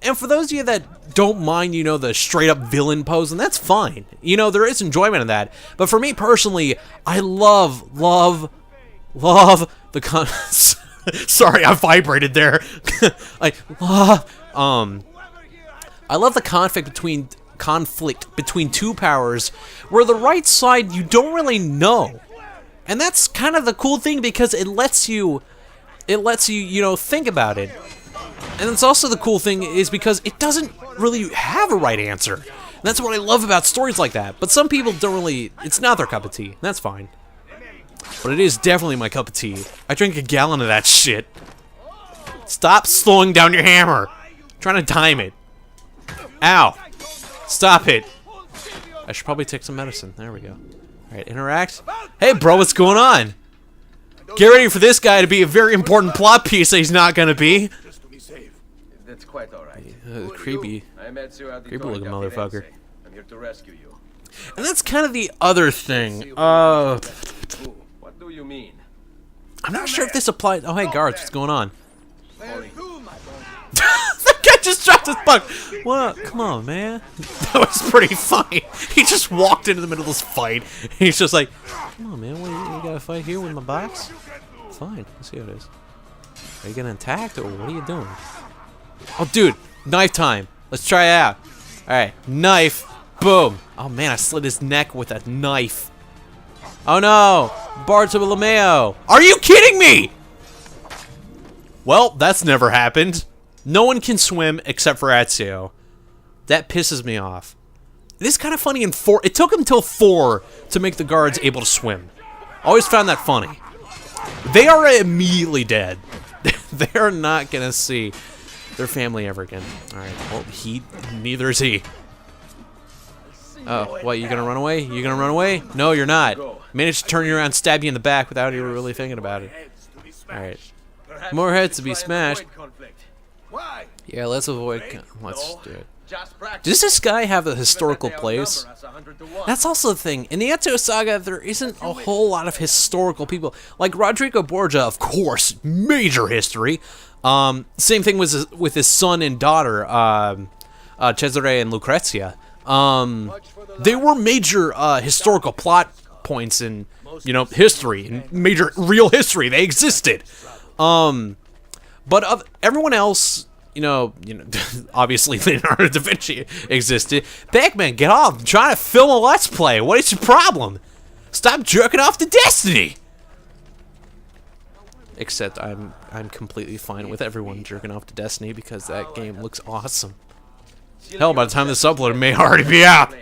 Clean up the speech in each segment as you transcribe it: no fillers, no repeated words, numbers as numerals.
And for those of you that don't mind, you know, the straight up villain pose, and that's fine. You know, there is enjoyment in that. But for me personally, I love the sorry, I vibrated there. I love the conflict between two powers, where the right side you don't really know. And that's kind of the cool thing, because it lets you, you know, think about it. And it's also the cool thing is because it doesn't really have a right answer. And that's what I love about stories like that. But some people don't really, it's not their cup of tea. That's fine. But it is definitely my cup of tea. I drink a gallon of that shit. Stop slowing down your hammer. I'm trying to time it. Ow. Stop it. I should probably take some medicine. There we go. Alright, interact. Hey, bro, what's going on? Get ready for this guy to be a very important plot piece that he's not gonna be. That's quite all right. Creepy looking motherfucker. I'm here to rescue you. And that's kind of the other thing. What do you mean? I'm not sure if this applies. Oh, hey, guards, what's going on? That guy just dropped his bug. What? Come on, man. That was pretty funny. He just walked into the middle of this fight. He's just like, come on, man. What, you got to fight here with my box? Fine. Let's see how it is. Are you getting attacked, or what are you doing? Oh, dude. Knife time. Let's try it out. All right. Knife. Boom. Oh, man. I slit his neck with a knife. Oh, no. Bartolomeo. Are you kidding me? Well, that's never happened. No one can swim except for Ezio. That pisses me off. It is kind of funny in 4. It took him till 4 to make the guards able to swim. Always found that funny. They are immediately dead. They are not gonna see their family ever again. Alright, well, neither is he. Oh, what, you gonna run away? You gonna run away? No, you're not. Managed to turn you around and stab you in the back without even really thinking about it. Alright. More heads to be smashed. Yeah, let's avoid. Let's do it. Does this guy have a historical place? That's also the thing. In the Ezio Saga, there isn't a whole lot of historical people. Like Rodrigo Borgia, of course, major history. Same thing with his son and daughter, Cesare and Lucrezia. They were major historical plot points in, you know, history, in major real history. They existed. But everyone else, you know, obviously Leonardo da Vinci existed. Pac-Man, get off! I'm trying to film a Let's Play. What is your problem? Stop jerking off to Destiny. Except I'm completely fine with everyone jerking off to Destiny because that game looks awesome. Hell, by the time this upload, it may already be out.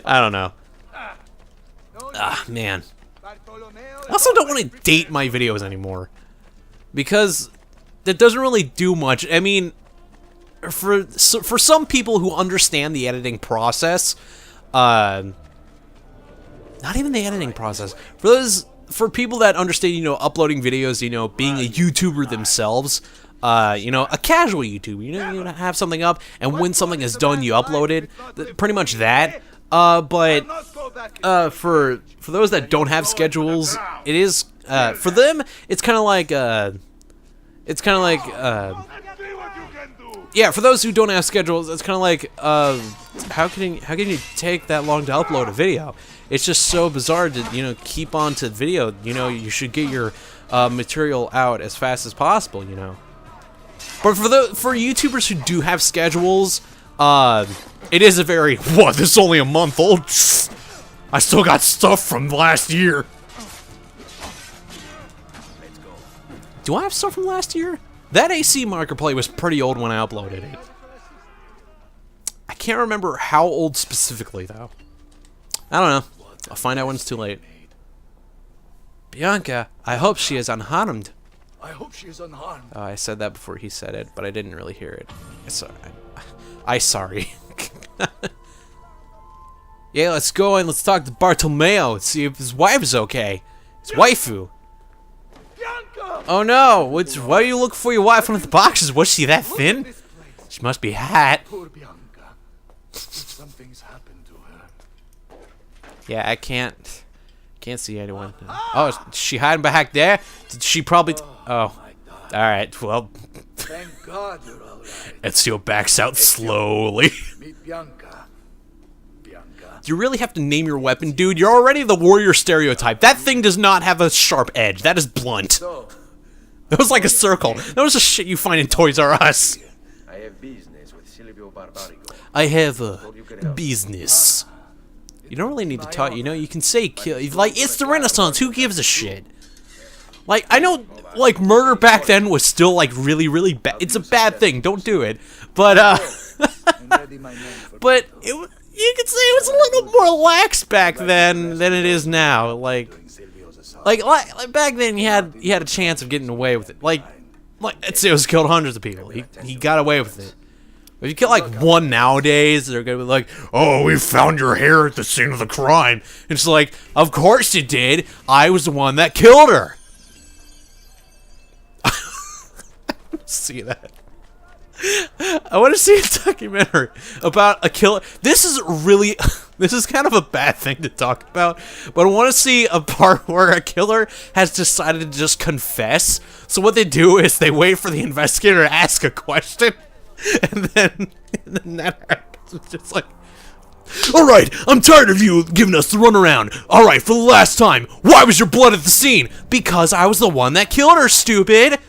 I don't know. Ah, man. I also don't want to date my videos anymore, because that doesn't really do much. I mean, for some people who understand the editing process, not even the editing process. For people that understand, you know, uploading videos, you know, being a YouTuber themselves, you know, a casual YouTuber, you know, you have something up, and when something is done, you upload it. Pretty much that. But for those that don't have schedules, it is for them. It's kind of like yeah. For those who don't have schedules, it's kind of like how can you take that long to upload a video? It's just so bizarre to, you know, keep on to video. You know, you should get your material out as fast as possible. You know, but for YouTubers who do have schedules, it is a very, what, this is only a month old? I still got stuff from last year. Do I have stuff from last year? That AC marker play was pretty old when I uploaded it. I can't remember how old specifically, though. I don't know. I'll find out when it's too late. Bianca, I hope she is unharmed. I hope she is unharmed. I said that before he said it, but I didn't really hear it. Sorry. Yeah, let's go and let's talk to Bartolomeo and see if his wife is okay. His waifu. Oh no! Why do you look for your wife under the boxes? Was she that thin? She must be hot. Poor Bianca. Something's happened to her. Yeah, I can't see anyone. Oh, is she hiding back there? Did she probably? Oh, all right. Well, Thank God you're all right. Ezio backs out slowly. Meet Bianca. Bianca. You really have to name your weapon, dude. You're already the warrior stereotype. That thing does not have a sharp edge. That is blunt. So, That was like a circle. That was the shit you find in Toys R Us. I have business with Silvio Barbarigo. I have a business. You don't really need to talk, you know, you can say kill. Like, it's the Renaissance, who gives a shit? Like, I know, like, murder back then was still, like, really, really bad. It's a bad thing, don't do it. But, but, you could say it was a little more lax back then than it is now. Like back then you had a chance of getting away with it. Like Ezio's killed hundreds of people. He got away with it. If you kill like one nowadays, they're gonna be like, "Oh, we found your hair at the scene of the crime." It's like, of course you did. I was the one that killed her. See that? I want to see a documentary about a killer. This is really, this is kind of a bad thing to talk about, but I want to see a part where a killer has decided to just confess. So what they do is they wait for the investigator to ask a question, and then that happens. It's just like, all right, I'm tired of you giving us the runaround. All right, for the last time, why was your blood at the scene? Because I was the one that killed her, stupid.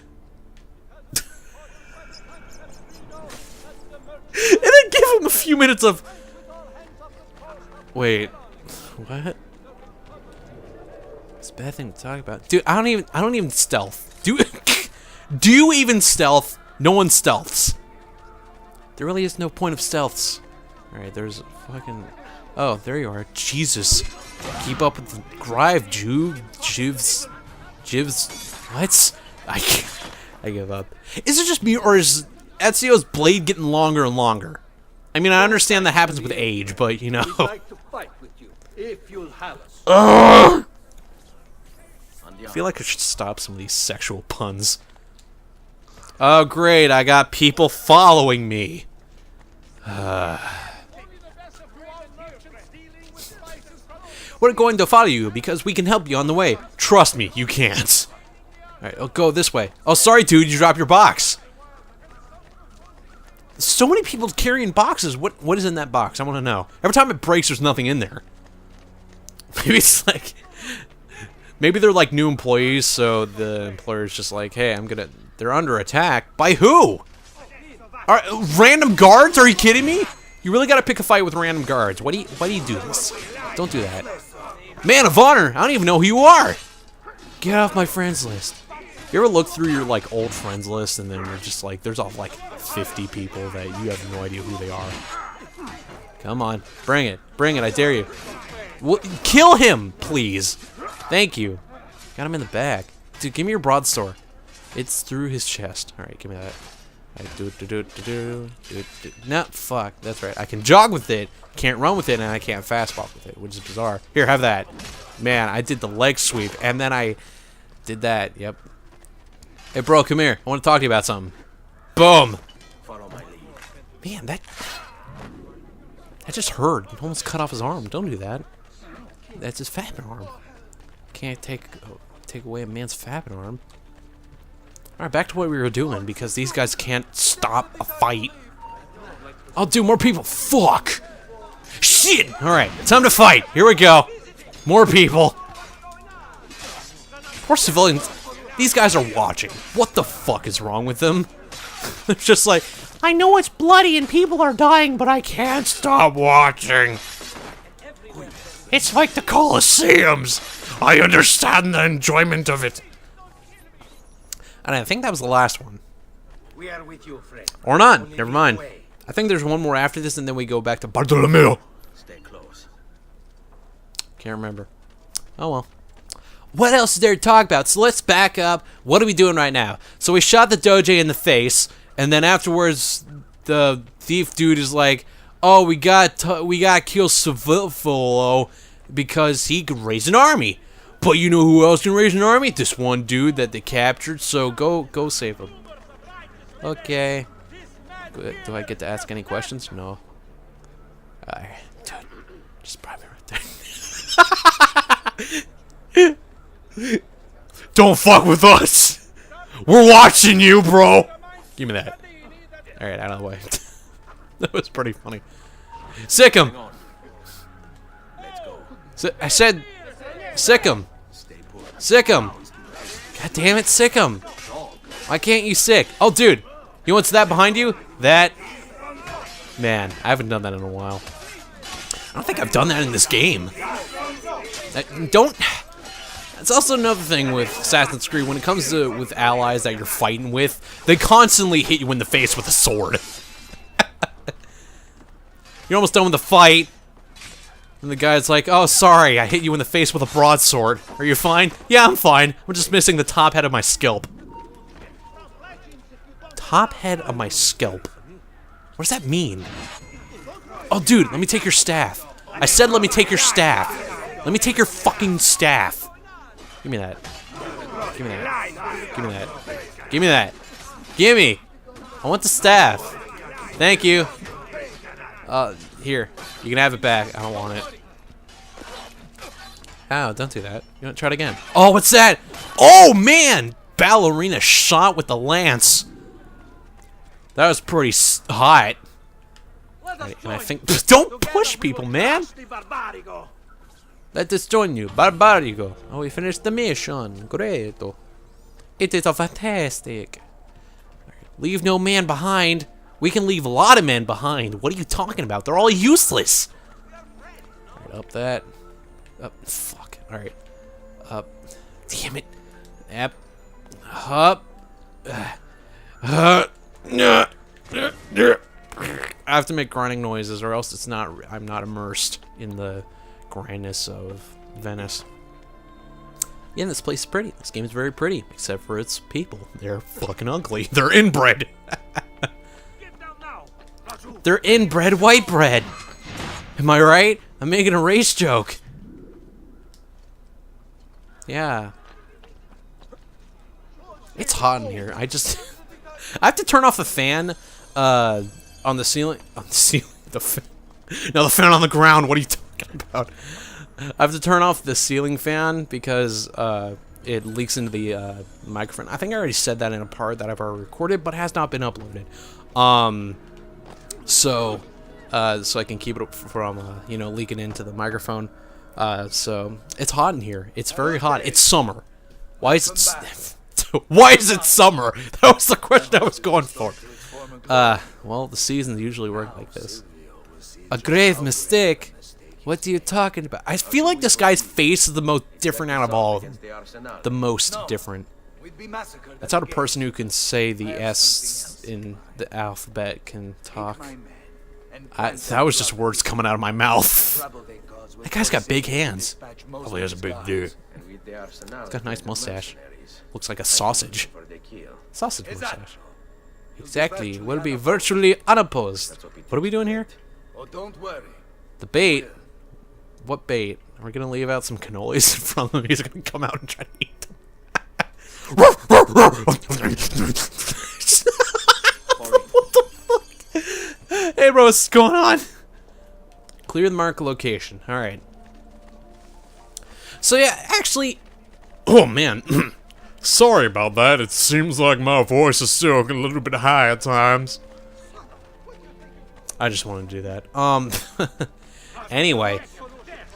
And then give him a few minutes of... Wait. What? It's a bad thing to talk about. Dude, I don't even stealth. Do you even stealth? No one stealths. There really is no point of stealths. Alright, there's fucking... Oh, there you are. Jesus. Keep up with the grive, Jivs. What? I give up. Is it just me, or is Ezio's blade getting longer and longer? I mean, I understand that happens with age, but you know. I feel like I should stop some of these sexual puns. Oh, great, I got people following me. We're going to follow you because we can help you on the way. Trust me, you can't. Alright, I'll go this way. Oh, sorry, dude, you dropped your box. So many people carrying boxes. What is in that box? I want to know. Every time it breaks, there's nothing in there. Maybe it's like... Maybe they're like new employees, so the employer's just like, hey, they're under attack. By who? Random guards? Are you kidding me? You really gotta pick a fight with random guards. Why do you do this? Don't do that. Man of honor! I don't even know who you are! Get off my friends list. You ever look through your like old friends list and then you're just like, there's all like 50 people that you have no idea who they are. Come on, bring it, I dare you. Kill him, please. Thank you. Got him in the back. Dude, give me your broadsword. It's through his chest. All right, give me that. No, fuck. That's right. I can jog with it, can't run with it, and I can't fast walk with it, which is bizarre. Here, have that. Man, I did the leg sweep, and then I did that. Yep. Hey, bro, come here. I want to talk to you about something. Boom. Follow my lead. Man, that just hurt. It almost cut off his arm. Don't do that. That's his fapping arm. Can't take away a man's fapping arm. Alright, back to what we were doing, because these guys can't stop a fight. Oh, dude, more people. Fuck. Shit. Alright, time to fight. Here we go. More people. Poor civilians. These guys are watching. What the fuck is wrong with them? They're just like, I know it's bloody and people are dying, but I can't stop watching. It's like the Colosseums. I understand the enjoyment of it. And I think that was the last one. We are with you, friend. Or not. Never mind. I think there's one more after this, and then we go back to Bartolomeo. Stay close. Can't remember. Oh well. What else is there to talk about? So let's back up. What are we doing right now? So we shot the Doge in the face, and then afterwards, the thief dude is like, "Oh, we got to kill Savolo because he could raise an army." But you know who else can raise an army? This one dude that they captured. So go save him. Okay. Do I get to ask any questions? No. Alright, dude. Just private right there. Don't fuck with us. We're watching you, bro. Give me that. Alright, out of the way. That was pretty funny. Sick him! Hang on. Let's go. I said, sick him! Stay put. Sick him! God damn it, sick him! Why can't you sick? Oh, dude! You know what's that behind you? That... Man, I haven't done that in a while. I don't think I've done that in this game. Don't... That's also another thing with Assassin's Creed. When it comes to with allies that you're fighting with, they constantly hit you in the face with a sword. You're almost done with the fight, and the guy's like, "Oh, sorry, I hit you in the face with a broadsword. Are you fine?" "Yeah, I'm fine. I'm just missing the top head of my scalp." Top head of my scalp. What does that mean? Oh, dude, let me take your staff. I said let me take your staff. Let me take your fucking staff. Give me that. Give me that. Give me that. Give me that. Give me. I want the staff. Thank you. Here. You can have it back. I don't want it. Ow, don't do that. You want to try it again? Oh, what's that? Oh, man! Ballerina shot with the lance. That was pretty hot. Right, and I think... Don't push people, man! Let us join you, Barbarigo. Oh, we finished the mission. Great. It is a fantastic. Leave no man behind. We can leave a lot of men behind. What are you talking about? They're all useless. Alright, up that. Up. Fuck. Alright. Up. Damn it. Up. Up. I have to make grinding noises or else it's not. I'm not immersed in the grandness of Venice. Yeah, this place is pretty. This game is very pretty, except for its people. They're fucking ugly. They're inbred. They're inbred white bread. Am I right? I'm making a race joke. Yeah. It's hot in here. I just... I have to turn off the fan on the ceiling. On the ceiling? No, the fan on the ground. What are you talking about? I have to turn off the ceiling fan because it leaks into the microphone. I think I already said that in a part that I've already recorded, but has not been uploaded. So I can keep it from you know, leaking into the microphone. So it's hot in here. It's very hot. It's summer. Why is it? Why is it summer? That was the question I was going for. Well, the seasons usually work like this. A grave mistake. What are you talking about? I feel like this guy's face is the most different out of all of them. The most different. That's how a person who can say the S in the alphabet can talk. That was just words coming out of my mouth. That guy's got big hands. Probably has a big dick. He's got a nice mustache. Looks like a sausage. Sausage mustache. Exactly. We'll be virtually unopposed. What are we doing here? The bait. What bait? Are we gonna leave out some cannolis in front of him? He's gonna come out and try to eat them. What the fuck? Hey bro, what's going on? Clear the mark location. Alright. So yeah, actually... Oh man. Sorry about that. It seems like my voice is still a little bit high at times. I just want to do that. Anyway.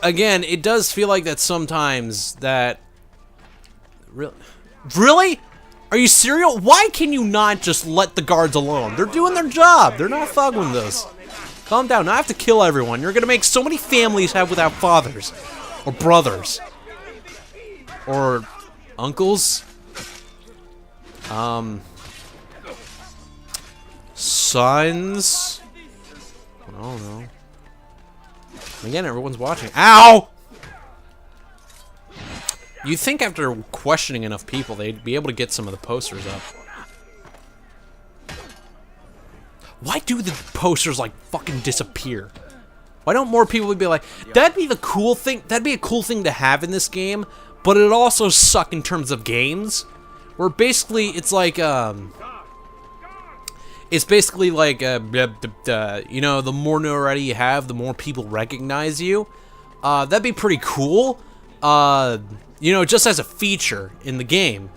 Again, it does feel like that sometimes that... Really? Are you serial? Why can you not just let the guards alone? They're doing their job. They're not fucking with us. Calm down. Now I have to kill everyone. You're gonna make so many families have without fathers. Or brothers. Or uncles. Sons. I don't know. Again, everyone's watching. Ow! You'd think after questioning enough people, they'd be able to get some of the posters up. Why do the posters, like, fucking disappear? Why don't more people be like, that'd be the cool thing, that'd be a cool thing to have in this game, but it'd also suck in terms of games, where basically it's like, it's basically like, you know, the more notoriety you have, the more people recognize you. That'd be pretty cool, you know, just as a feature in the game.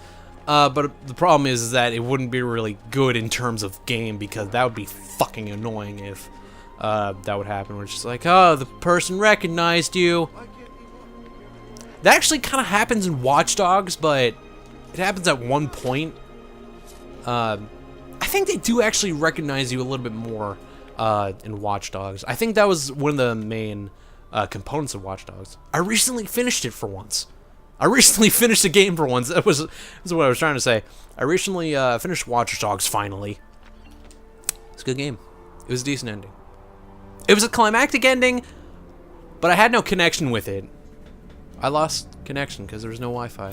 But the problem is that it wouldn't be really good in terms of game, because that would be fucking annoying if that would happen. Where it's just like, oh, the person recognized you. That actually kind of happens in Watch Dogs, but it happens at one point. I think they do actually recognize you a little bit more in Watch Dogs. I think that was one of the main components of Watch Dogs. I recently finished it for once. I recently finished the game for once. That's what I was trying to say. I recently finished Watch Dogs finally. It's a good game. It was a decent ending. It was a climactic ending, but I had no connection with it. I lost connection because there was no Wi-Fi.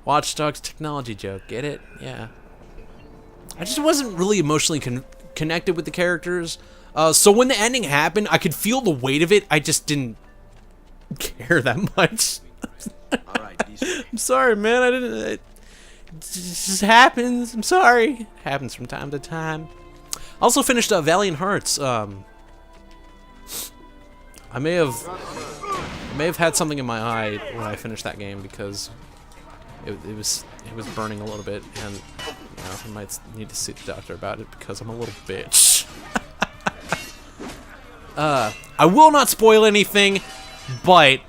Watch Dogs technology joke. Get it? Yeah. I just wasn't really emotionally connected with the characters. So when the ending happened, I could feel the weight of it. I just didn't care that much. I'm sorry, man. I didn't. It just happens. I'm sorry. It happens from time to time. I also finished Valiant Hearts. I may have had something in my eye when I finished that game, because it was burning a little bit, and you know, I might need to see the doctor about it because I'm a little bitch. I will not spoil anything, but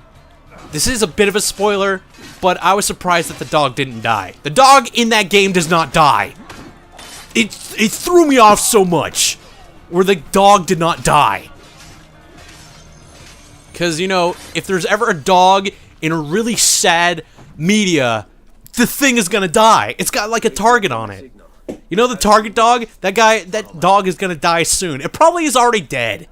this is a bit of a spoiler, but I was surprised that the dog didn't die. The dog in that game does not die. It threw me off so much, where the dog did not die. Because, you know, if there's ever a dog in a really sad media, the thing is gonna die. It's got like a target on it. You know the target dog? That dog is gonna die soon. It probably is already dead.